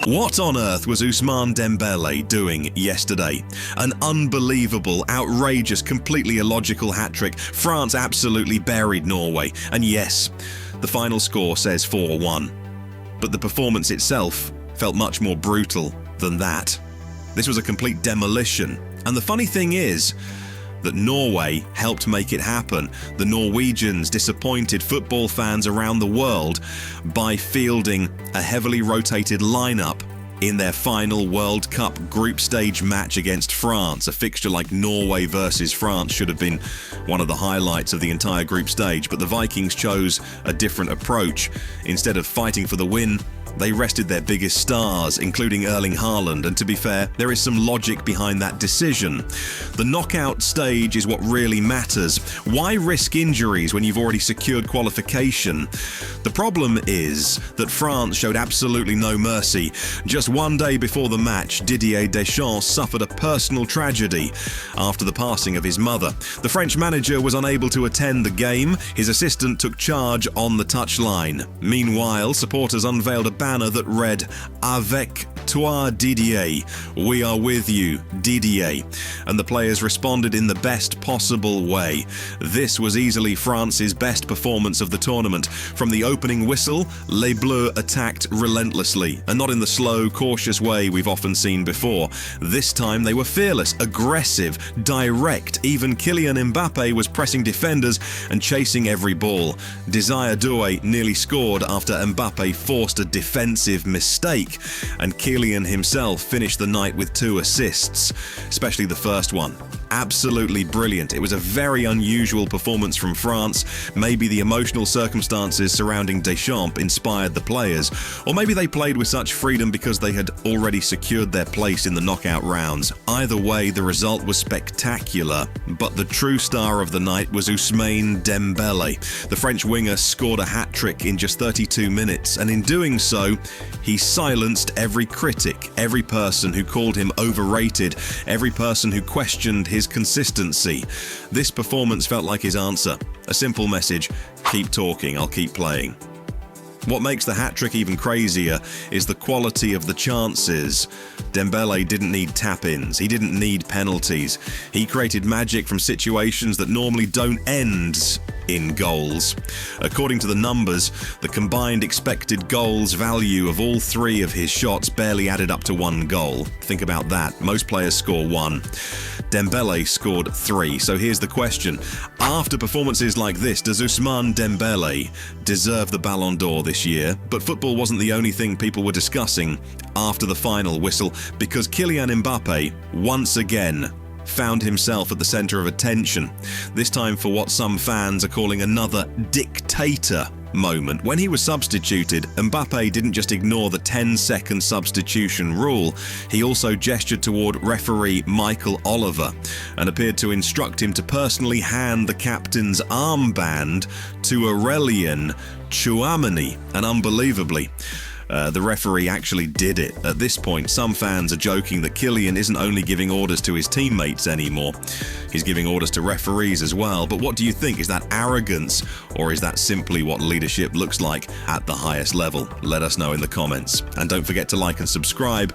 What on earth was Ousmane Dembélé doing yesterday? An unbelievable, outrageous, completely illogical hat-trick. France absolutely buried Norway. And yes, the final score says 4-1. But the performance itself felt much more brutal than that. This was a complete demolition. And the funny thing is that Norway helped make it happen. The Norwegians disappointed football fans around the world by fielding a heavily rotated lineup in their final World Cup group stage match against France. A fixture like Norway versus France should have been one of the highlights of the entire group stage, but the Vikings chose a different approach. Instead of fighting for the win, they rested their biggest stars, including Erling Haaland, and to be fair, there is some logic behind that decision. The knockout stage is what really matters. Why risk injuries when you've already secured qualification? The problem is that France showed absolutely no mercy. Just one day before the match, Didier Deschamps suffered a personal tragedy after the passing of his mother. The French manager was unable to attend the game. His assistant took charge on the touchline. Meanwhile, supporters unveiled a banner that read, "Avec toi, Didier," "We are with you, Didier," and the players responded in the best possible way. This was easily France's best performance of the tournament. From the opening whistle, Les Bleus attacked relentlessly, and not in the slow, cautious way we've often seen before. This time they were fearless, aggressive, direct. Even Kylian Mbappé was pressing defenders and chasing every ball. Desire Doué nearly scored after Mbappé forced a defensive mistake, and Kylian himself finished the night with 2 assists, especially the first one. Absolutely brilliant. It was a very unusual performance from France. Maybe the emotional circumstances surrounding Deschamps inspired the players, or maybe they played with such freedom because they had already secured their place in the knockout rounds. Either way, the result was spectacular, but the true star of the night was Ousmane Dembélé. The French winger scored a hat-trick in just 32 minutes, and in doing so, he silenced every critic, every person who called him overrated, every person who questioned his consistency. This performance felt like his answer. A simple message: keep talking, I'll keep playing. What makes the hat-trick even crazier is the quality of the chances. Dembélé didn't need tap-ins, he didn't need penalties. He created magic from situations that normally don't end in goals. According to the numbers, the combined expected goals value of all 3 of his shots barely added up to 1 goal. Think about that. Most players score 1. Dembélé scored 3. So here's the question. After performances like this, does Ousmane Dembélé deserve the Ballon d'Or this year? But football wasn't the only thing people were discussing after the final whistle, because Kylian Mbappé once again found himself at the centre of attention, this time for what some fans are calling another dictator moment. When he was substituted, Mbappé didn't just ignore the 10-second substitution rule, he also gestured toward referee Michael Oliver and appeared to instruct him to personally hand the captain's armband to Aurélien Tchouameni, and unbelievably, the referee actually did it. At this point, some fans are joking that Kylian isn't only giving orders to his teammates anymore, he's giving orders to referees as well. But what do you think? Is that arrogance, or is that simply what leadership looks like at the highest level? Let us know in the comments. And don't forget to like and subscribe.